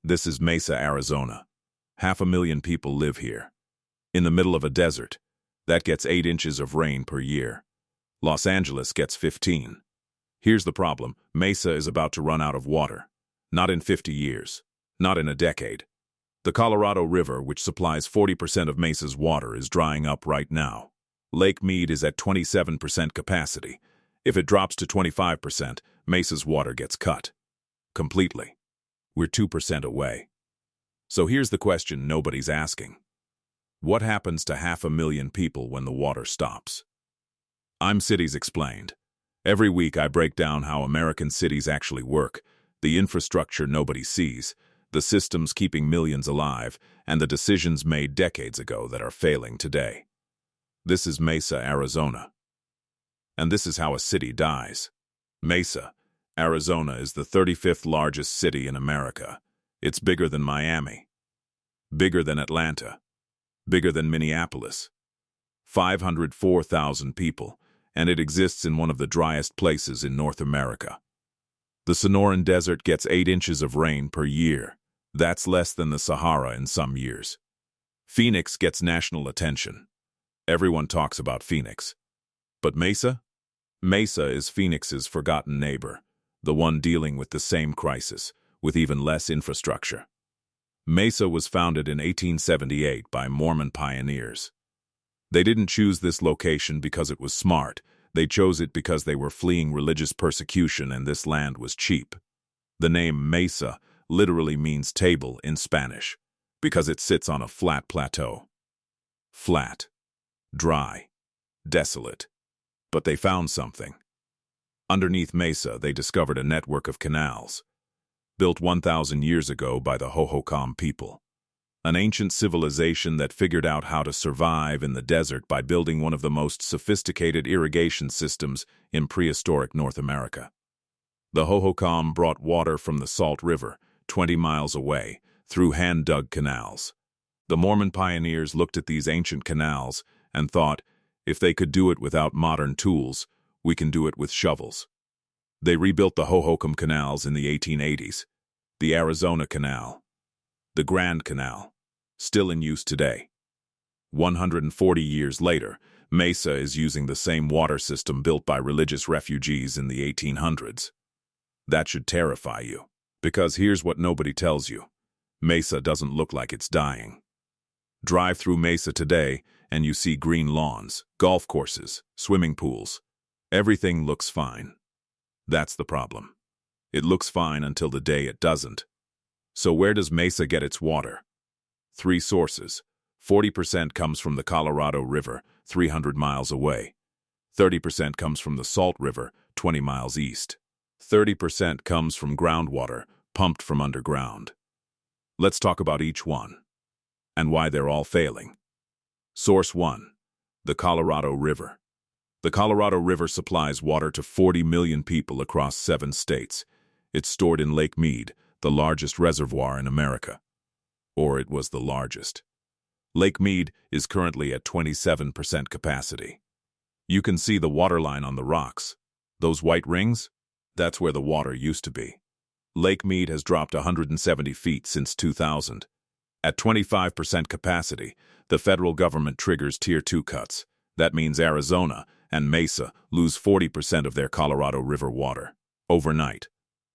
This is Mesa, Arizona. 500,000 people live here. In the middle of a desert, that gets 8 inches of rain per year. Los Angeles gets 15. Here's the problem. Mesa is about to run out of water. Not in 50 years. Not in a decade. The Colorado River, which supplies 40% of Mesa's water, is drying up right now. Lake Mead is at 27% capacity. If it drops to 25%, Mesa's water gets cut. Completely. We're 2% away. So here's the question nobody's asking. What happens to 500,000 people when the water stops? I'm Cities Explained. Every week I break down how American cities actually work, the infrastructure nobody sees, the systems keeping millions alive, and the decisions made decades ago that are failing today. This is Mesa, Arizona. And this is how a city dies. Mesa, Arizona is the 35th largest city in America. It's bigger than Miami. Bigger than Atlanta. Bigger than Minneapolis. 504,000 people, and it exists in one of the driest places in North America. The Sonoran Desert gets 8 inches of rain per year. That's less than the Sahara in some years. Phoenix gets national attention. Everyone talks about Phoenix. But Mesa? Mesa is Phoenix's forgotten neighbor, the one dealing with the same crisis, with even less infrastructure. Mesa was founded in 1878 by Mormon pioneers. They didn't choose this location because it was smart. They chose it because they were fleeing religious persecution and this land was cheap. The name Mesa literally means table in Spanish, because it sits on a flat plateau. Flat. Dry. Desolate. But they found something. Underneath Mesa, they discovered a network of canals, built 1,000 years ago by the Hohokam people. An ancient civilization that figured out how to survive in the desert by building one of the most sophisticated irrigation systems in prehistoric North America. The Hohokam brought water from the Salt River, 20 miles away, through hand-dug canals. The Mormon pioneers looked at these ancient canals and thought, if they could do it without modern tools, we can do it with shovels. They rebuilt the Hohokam canals in the 1880s, the Arizona Canal, the Grand Canal, still in use today. 140 years later, Mesa is using the same water system built by religious refugees in the 1800s. That should terrify you, because here's what nobody tells you. Mesa doesn't look like it's dying. Drive through Mesa today and you see green lawns, golf courses, swimming pools. Everything looks fine. That's the problem. It looks fine until the day it doesn't. So where does Mesa get its water? 3 sources. 40% comes from the Colorado River, 300 miles away. 30% comes from the Salt River, 20 miles east. 30% comes from groundwater, pumped from underground. Let's talk about each one, and why they're all failing. Source 1. The Colorado River. The Colorado River supplies water to 40 million people across 7 states. It's stored in Lake Mead, the largest reservoir in America. Or it was the largest. Lake Mead is currently at 27% capacity. You can see the water line on the rocks. Those white rings? That's where the water used to be. Lake Mead has dropped 170 feet since 2000. At 25% capacity, the federal government triggers Tier 2 cuts. That means Arizona and Mesa lose 40% of their Colorado River water. Overnight.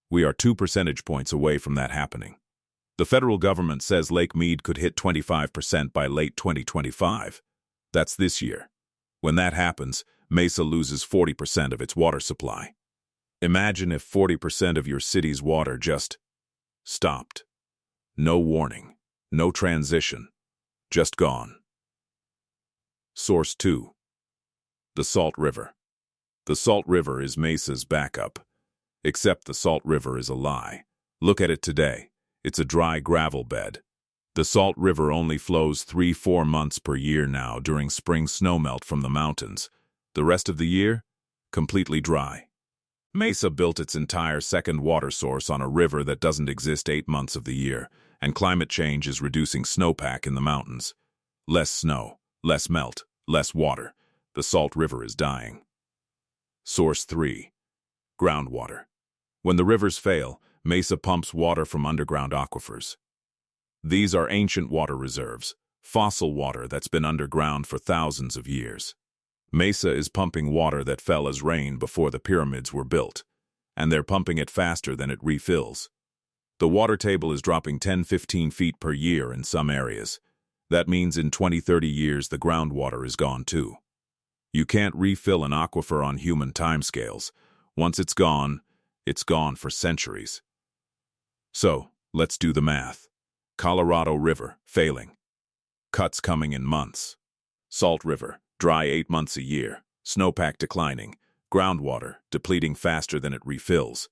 We are 2 percentage points away from that happening. The federal government says Lake Mead could hit 25% by late 2025. That's this year. When that happens, Mesa loses 40% of its water supply. Imagine if 40% of your city's water just stopped. No warning, no transition, just gone. Source 2. The Salt River. The Salt River is Mesa's backup. Except the Salt River is a lie. Look at it today. It's a dry gravel bed. The Salt River only flows 3-4 months per year now during spring snowmelt from the mountains. The rest of the year, completely dry. Mesa built its entire second water source on a river that doesn't exist 8 months of the year, and climate change is reducing snowpack in the mountains. Less snow, less melt, less water. The Salt River is dying. Source 3. Groundwater. When the rivers fail, Mesa pumps water from underground aquifers. These are ancient water reserves, fossil water that's been underground for thousands of years. Mesa is pumping water that fell as rain before the pyramids were built, and they're pumping it faster than it refills. The water table is dropping 10–15 feet per year in some areas. That means in 20–30 years the groundwater is gone too. You can't refill an aquifer on human timescales. Once it's gone for centuries. So, let's do the math. Colorado River, failing. Cuts coming in months. Salt River, dry 8 months a year. Snowpack declining. Groundwater, depleting faster than it refills.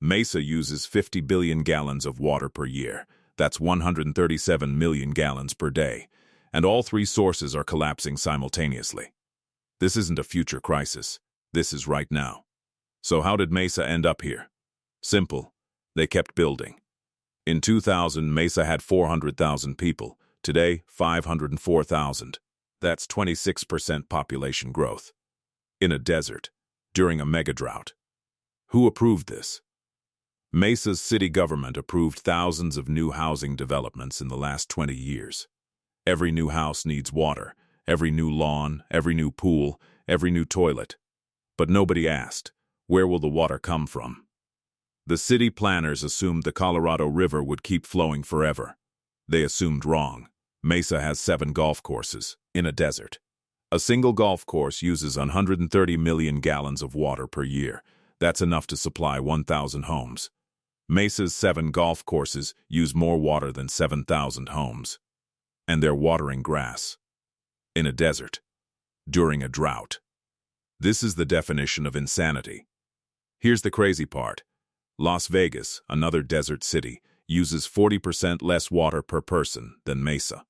Mesa uses 50 billion gallons of water per year. That's 137 million gallons per day. And all three sources are collapsing simultaneously. This isn't a future crisis. This is right now. So how did Mesa end up here? Simple. They kept building. In 2000, Mesa had 400,000 people. Today, 504,000. That's 26% population growth. In a desert, during a megadrought. Who approved this? Mesa's city government approved thousands of new housing developments in the last 20 years. Every new house needs water, every new lawn, every new pool, every new toilet. But nobody asked, where will the water come from? The city planners assumed the Colorado River would keep flowing forever. They assumed wrong. Mesa has 7 golf courses in a desert. A single golf course uses 130 million gallons of water per year. That's enough to supply 1,000 homes. Mesa's 7 golf courses use more water than 7,000 homes. And they're watering grass. In a desert. During a drought. This is the definition of insanity. Here's the crazy part. Las Vegas, another desert city, uses 40% less water per person than Mesa.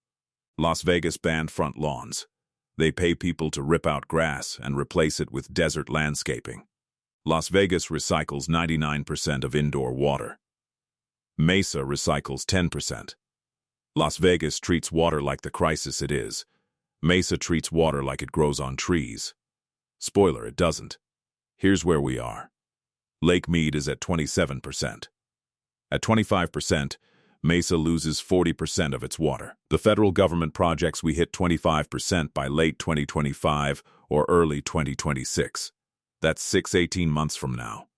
Las Vegas banned front lawns. They pay people to rip out grass and replace it with desert landscaping. Las Vegas recycles 99% of indoor water. Mesa recycles 10%. Las Vegas treats water like the crisis it is. Mesa treats water like it grows on trees. Spoiler, it doesn't. Here's where we are. Lake Mead is at 27%. At 25%, Mesa loses 40% of its water. The federal government projects we hit 25% by late 2025 or early 2026. That's 18 months from now.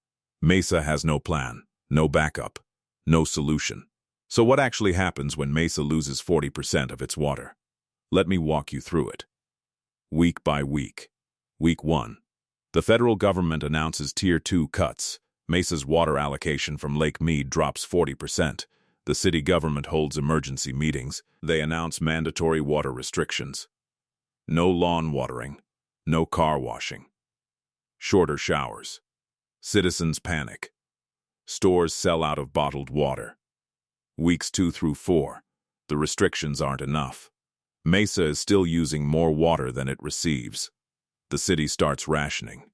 Mesa has no plan, no backup, no solution. So what actually happens when Mesa loses 40% of its water? Let me walk you through it. Week by week. Week 1. The federal government announces Tier 2 cuts. Mesa's water allocation from Lake Mead drops 40%. The city government holds emergency meetings. They announce mandatory water restrictions. No lawn watering. No car washing. Shorter showers. Citizens panic. Stores sell out of bottled water. Weeks 2 through 4. The restrictions aren't enough. Mesa is still using more water than it receives. The city starts rationing.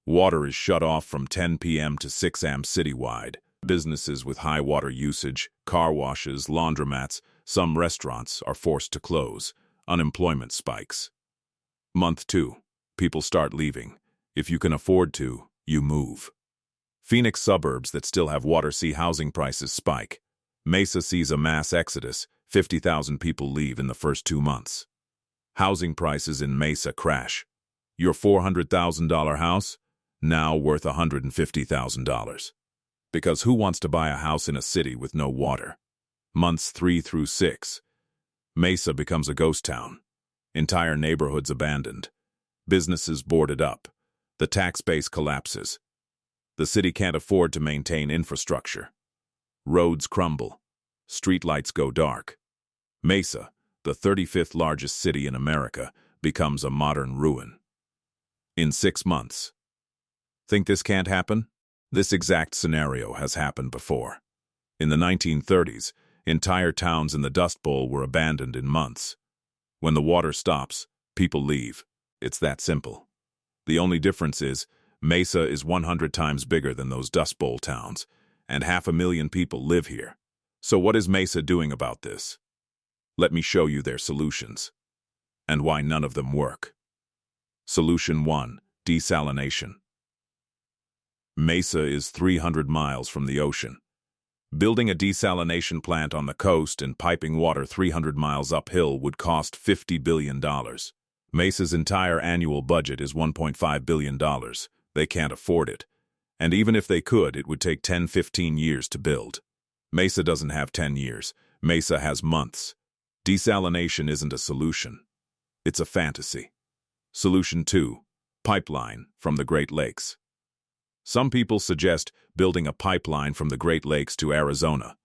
Water is shut off from 10 p.m. to 6 a.m. citywide. Businesses with high water usage, car washes, laundromats, some restaurants are forced to close. Unemployment spikes. Month 2. People start leaving. If you can afford to, you move. Phoenix suburbs that still have water see housing prices spike. Mesa sees a mass exodus. 50,000 people leave in the first 2 months. Housing prices in Mesa crash. Your $400,000 house? Now worth $150,000. Because who wants to buy a house in a city with no water? Months 3 through 6. Mesa becomes a ghost town. Entire neighborhoods abandoned. Businesses boarded up. The tax base collapses. The city can't afford to maintain infrastructure. Roads crumble. Streetlights go dark. Mesa, the 35th largest city in America, becomes a modern ruin. In 6 months. Think this can't happen? This exact scenario has happened before. In the 1930s, entire towns in the Dust Bowl were abandoned in months. When the water stops, people leave. It's that simple. The only difference is, Mesa is 100 times bigger than those Dust Bowl towns, and 500,000 people live here. So what is Mesa doing about this? Let me show you their solutions, and why none of them work. Solution 1. Desalination. Mesa is 300 miles from the ocean. Building a desalination plant on the coast and piping water 300 miles uphill would cost $50 billion. Mesa's entire annual budget is $1.5 billion. They can't afford it. And even if they could, it would take 10-15 years to build. Mesa doesn't have 10 years. Mesa has months. Desalination isn't a solution. It's a fantasy. Solution 2. Pipeline from the Great Lakes. Some people suggest building a pipeline from the Great Lakes to Arizona.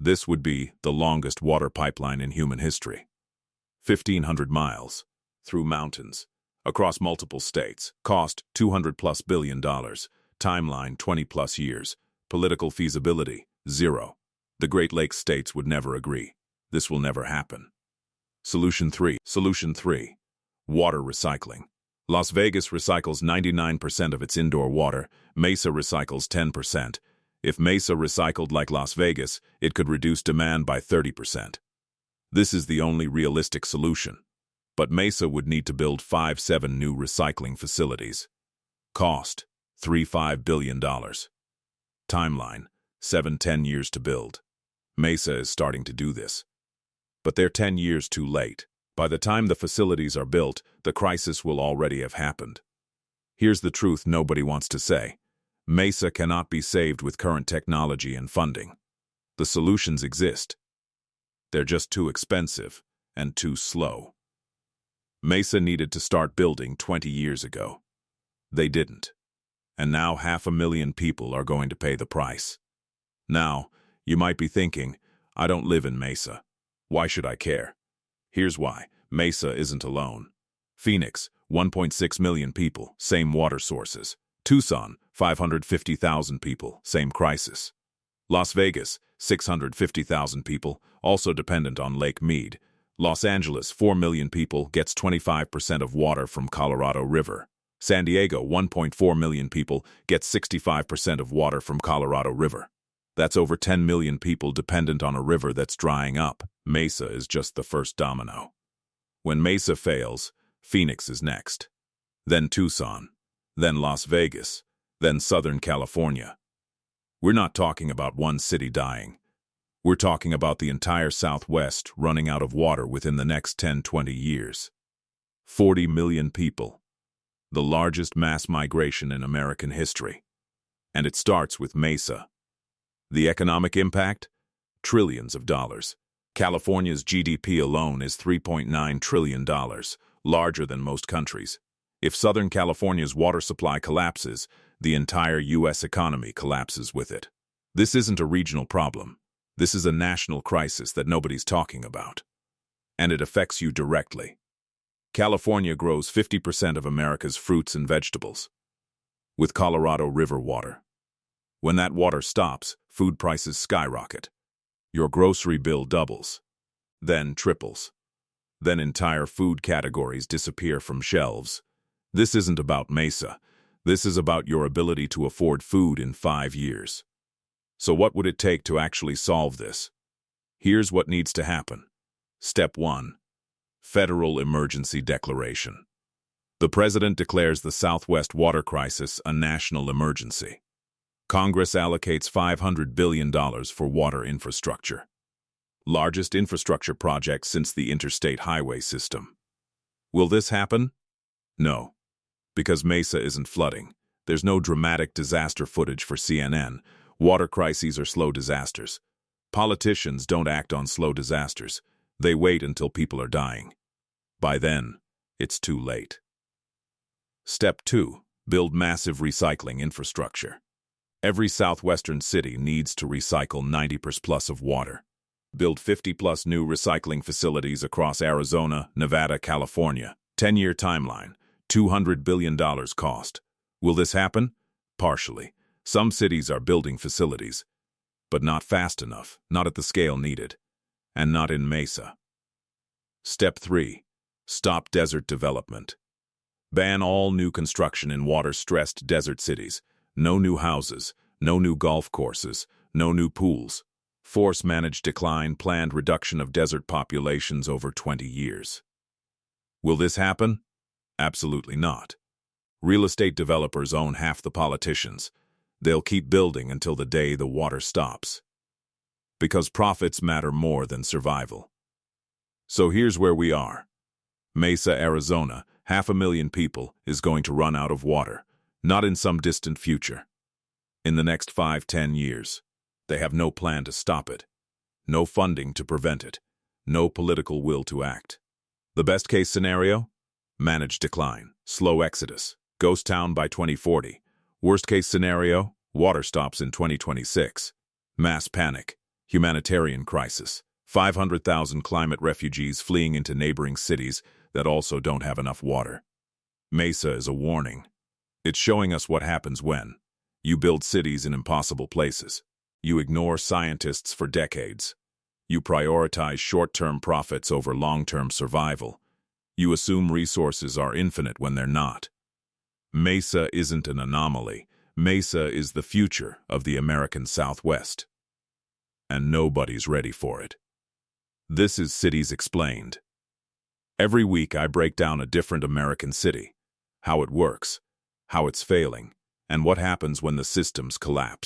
This would be the longest water pipeline in human history. 1,500 miles, through mountains, across multiple states, cost $200+ billion, timeline 20+ years, political feasibility, 0. The Great Lakes states would never agree. This will never happen. Solution 3. Water recycling. Las Vegas recycles 99% of its indoor water. Mesa recycles 10%. If Mesa recycled like Las Vegas, it could reduce demand by 30%. This is the only realistic solution. But Mesa would need to build 5-7 new recycling facilities. Cost, $3-5 billion. Timeline, 7-10 years to build. Mesa is starting to do this. But they're 10 years too late. By the time the facilities are built, the crisis will already have happened. Here's the truth nobody wants to say. Mesa cannot be saved with current technology and funding. The solutions exist. They're just too expensive and too slow. Mesa needed to start building 20 years ago. They didn't. And now 500,000 people are going to pay the price. Now, you might be thinking, I don't live in Mesa. Why should I care? Here's why. Mesa isn't alone. Phoenix, 1.6 million people, same water sources. Tucson, 550,000 people, same crisis. Las Vegas, 650,000 people, also dependent on Lake Mead. Los Angeles, 4 million people, gets 25% of water from Colorado River. San Diego, 1.4 million people, gets 65% of water from Colorado River. That's over 10 million people dependent on a river that's drying up. Mesa is just the first domino. When Mesa fails, Phoenix is next. Then Tucson. Then Las Vegas. Then Southern California. We're not talking about one city dying. We're talking about the entire Southwest running out of water within the next 10-20 years. 40 million people. The largest mass migration in American history. And it starts with Mesa. The economic impact? Trillions of dollars. California's GDP alone is $3.9 trillion, larger than most countries. If Southern California's water supply collapses, the entire U.S. economy collapses with it. This isn't a regional problem. This is a national crisis that nobody's talking about. And it affects you directly. California grows 50% of America's fruits and vegetables, with Colorado River water. When that water stops, food prices skyrocket. Your grocery bill doubles, then triples. Then entire food categories disappear from shelves. This isn't about Mesa. This is about your ability to afford food in 5 years. So what would it take to actually solve this? Here's what needs to happen. Step 1. Federal Emergency Declaration. The President declares the Southwest water crisis a national emergency. Congress allocates $500 billion for water infrastructure. Largest infrastructure project since the interstate highway system. Will this happen? No. Because Mesa isn't flooding. There's no dramatic disaster footage for CNN. Water crises are slow disasters. Politicians don't act on slow disasters. They wait until people are dying. By then, it's too late. Step 2. Build massive recycling infrastructure. Every southwestern city needs to recycle 90% of water. Build 50+ new recycling facilities across Arizona, Nevada, California. 10-year timeline. $200 billion cost. Will this happen? Partially. Some cities are building facilities, but not fast enough, not at the scale needed, and not in Mesa. Step 3. Stop desert development. Ban all new construction in water-stressed desert cities. No new houses, no new golf courses, no new pools. Force manage decline, planned reduction of desert populations over 20 years. Will this happen? Absolutely not. Real estate developers own half the politicians. They'll keep building until the day the water stops. because profits matter more than survival. So here's where we are. Mesa, Arizona, 500,000 people, is going to run out of water, not in some distant future. In the next 5–10 years. They have no plan to stop it, no funding to prevent it, no political will to act. The best-case scenario? Managed decline, slow exodus, ghost town by 2040. Worst-case scenario? Water stops in 2026. Mass panic, humanitarian crisis, 500,000 climate refugees fleeing into neighboring cities that also don't have enough water. Mesa is a warning. It's showing us what happens when you build cities in impossible places. You ignore scientists for decades. You prioritize short-term profits over long-term survival. You assume resources are infinite when they're not. Mesa isn't an anomaly. Mesa is the future of the American Southwest. And nobody's ready for it. This is Cities Explained. Every week I break down a different American city, how it works, how it's failing, and what happens when the systems collapse.